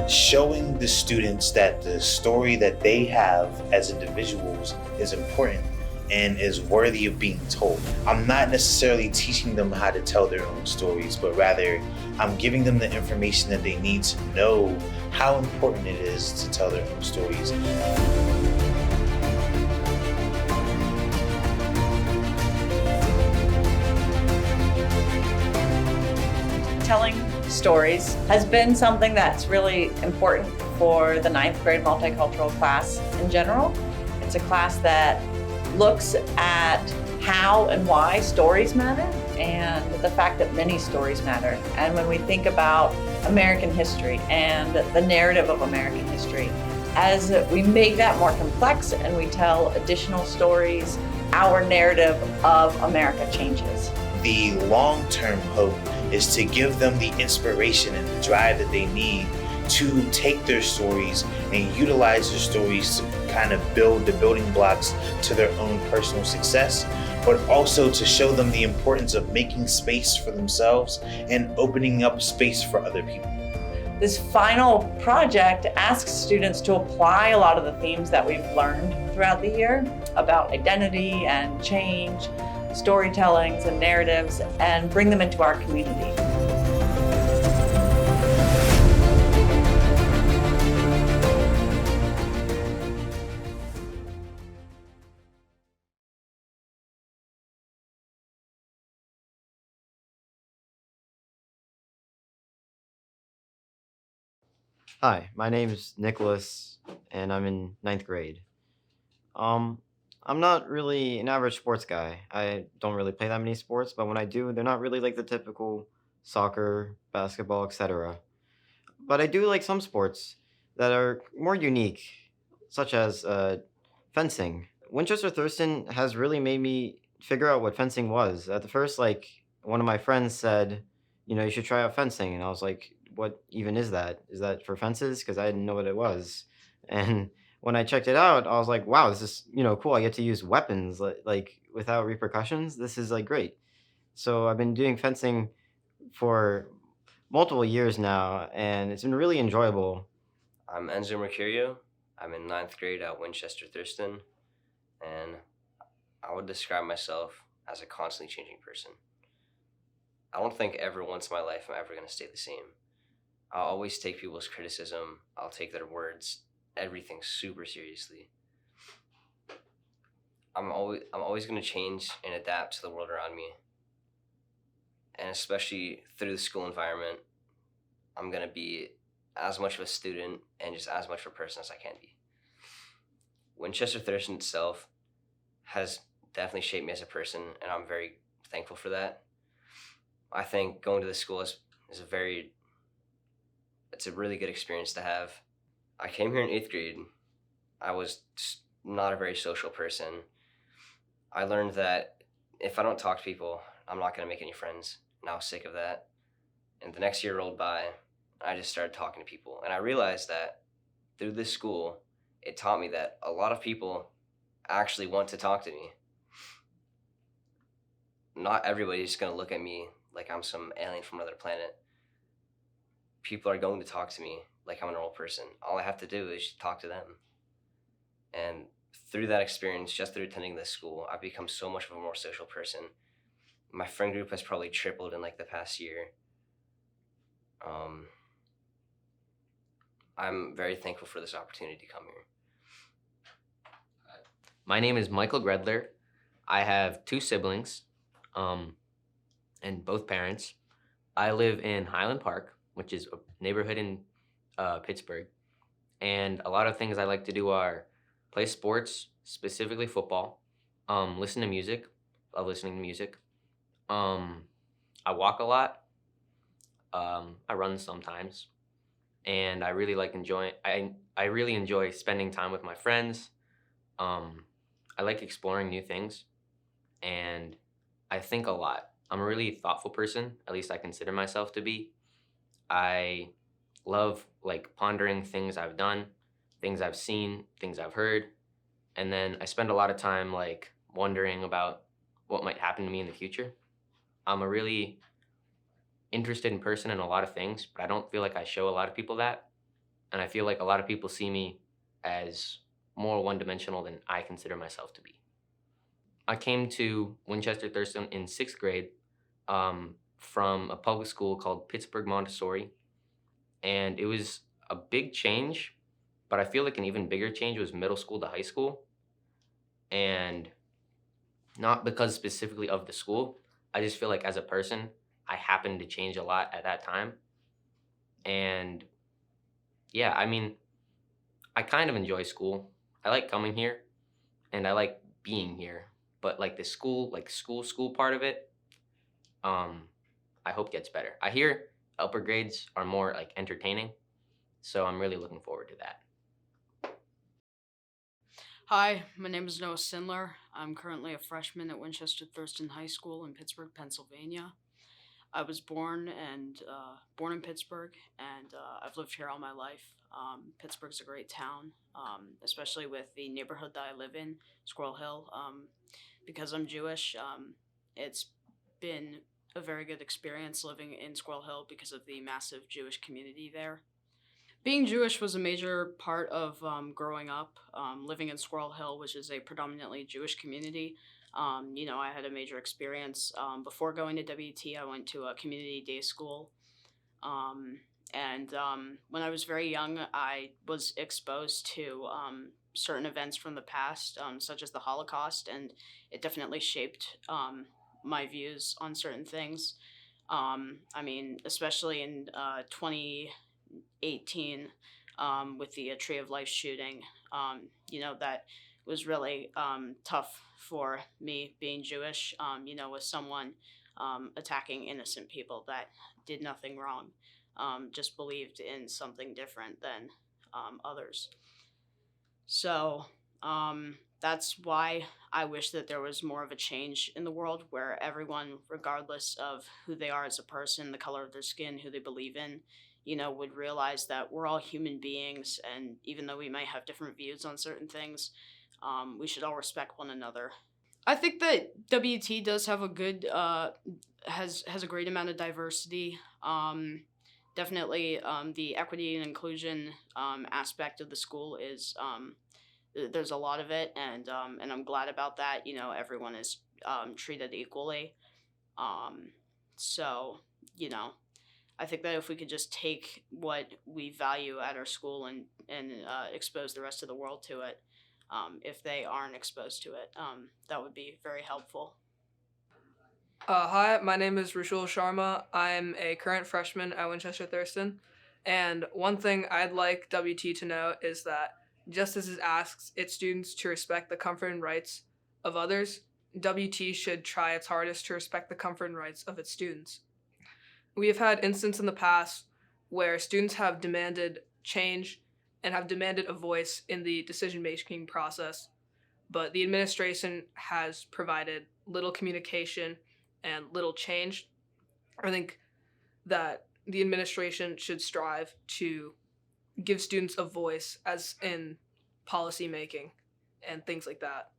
Showing the students that the story that they have as individuals is important and is worthy of being told. I'm not necessarily teaching them how to tell their own stories, but rather I'm giving them the information that they need to know how important it is to tell their own stories. Telling stories has been something that's really important for the ninth grade multicultural class in general. It's a class that looks at how and why stories matter and the fact that many stories matter. And when we think about American history and the narrative of American history, as we make that more complex and we tell additional stories, our narrative of America changes. The long-term hope is to give them the inspiration and the drive that they need to take their stories and utilize their stories to kind of build the building blocks to their own personal success, but also to show them the importance of making space for themselves and opening up space for other people. This final project asks students to apply a lot of the themes that we've learned throughout the year about identity and change, storytellings and narratives, and bring them into our community. Hi, my name is Nicholas, and I'm in ninth grade. Um, I'm not really an average sports guy. I don't really play that many sports, but when I do, they're not really like the typical soccer, basketball, etc. But I do like some sports that are more unique, such as fencing. Winchester Thurston has really made me figure out what fencing was. At the first, like, one of my friends said, you should try out fencing. And I was like, what even is that? Is that for fences? Because I didn't know what it was. And when I checked it out, I was like, wow, this is, cool. I get to use weapons like without repercussions. This is like great. So I've been doing fencing for multiple years now, and it's been really enjoyable. I'm Enzo Mercurio. I'm in ninth grade at Winchester Thurston, and I would describe myself as a constantly changing person. I don't think ever once in my life I'm ever going to stay the same. I'll always take people's criticism, I'll take their words, everything super seriously. I'm always going to change and adapt to the world around me. And especially through the school environment, I'm going to be as much of a student and just as much of a person as I can be. Winchester Thurston itself has definitely shaped me as a person, and I'm very thankful for that. I think going to this school is it's a really good experience to have. I came here in 8th grade. I was just not a very social person. I learned that if I don't talk to people, I'm not going to make any friends, and I was sick of that. And the next year rolled by, I just started talking to people, and I realized that through this school, it taught me that a lot of people actually want to talk to me. Not everybody's going to look at me like I'm some alien from another planet. People are going to talk to me like I'm a normal person. All I have to do is talk to them. And through that experience, just through attending this school, I've become so much of a more social person. My friend group has probably tripled in like the past year. I'm very thankful for this opportunity to come here. My name is Michael Gredler. I have 2 siblings, and both parents. I live in Highland Park, which is a neighborhood in Pittsburgh. And a lot of things I like to do are play sports, specifically football, listen to music. Love listening to music. I walk a lot. I run sometimes. And I really I really enjoy spending time with my friends. I like exploring new things, and I think a lot. I'm a really thoughtful person, at least I consider myself to be. I love like pondering things I've done, things I've seen, things I've heard, and then I spend a lot of time like wondering about what might happen to me in the future. I'm a really interested in person in a lot of things, but I don't feel like I show a lot of people that. And I feel like a lot of people see me as more one dimensional than I consider myself to be. I came to Winchester Thurston in sixth grade from a public school called Pittsburgh Montessori. And it was a big change, but I feel like an even bigger change was middle school to high school. And not because specifically of the school, I just feel like as a person, I happened to change a lot at that time. And yeah, I mean, I kind of enjoy school. I like coming here and I like being here. But like the school, like school part of it, I hope gets better. I hear upper grades are more like entertaining, so I'm really looking forward to that. Hi, my name is Noah Sindler. I'm currently a freshman at Winchester Thurston High School in Pittsburgh, Pennsylvania. I was born in Pittsburgh, and I've lived here all my life. Pittsburgh's a great town, especially with the neighborhood that I live in, Squirrel Hill. Because I'm Jewish, it's been a very good experience living in Squirrel Hill because of the massive Jewish community there. Being Jewish was a major part of growing up, living in Squirrel Hill, which is a predominantly Jewish community. I had a major experience. Before going to WT, I went to a community day school. When I was very young, I was exposed to certain events from the past, such as the Holocaust, and it definitely shaped my views on certain things. Especially in 2018 with the Tree of Life shooting, that was really tough for me being Jewish, with someone attacking innocent people that did nothing wrong, just believed in something different than others. So that's why I wish that there was more of a change in the world where everyone, regardless of who they are as a person, the color of their skin, who they believe in, would realize that we're all human beings, and even though we might have different views on certain things, we should all respect one another. I think that WT does have a good, has a great amount of diversity. Definitely, the equity and inclusion aspect of the school is there's a lot of it, and I'm glad about that. Everyone is treated equally. So I think that if we could just take what we value at our school and expose the rest of the world to it, if they aren't exposed to it, that would be very helpful. Hi, my name is Rishul Sharma. I'm a current freshman at Winchester Thurston, and one thing I'd like WT to know is that just as it asks its students to respect the comfort and rights of others, WT should try its hardest to respect the comfort and rights of its students. We have had instances in the past where students have demanded change and have demanded a voice in the decision-making process, but the administration has provided little communication and little change. I think that the administration should strive to give students a voice as in policy making and things like that.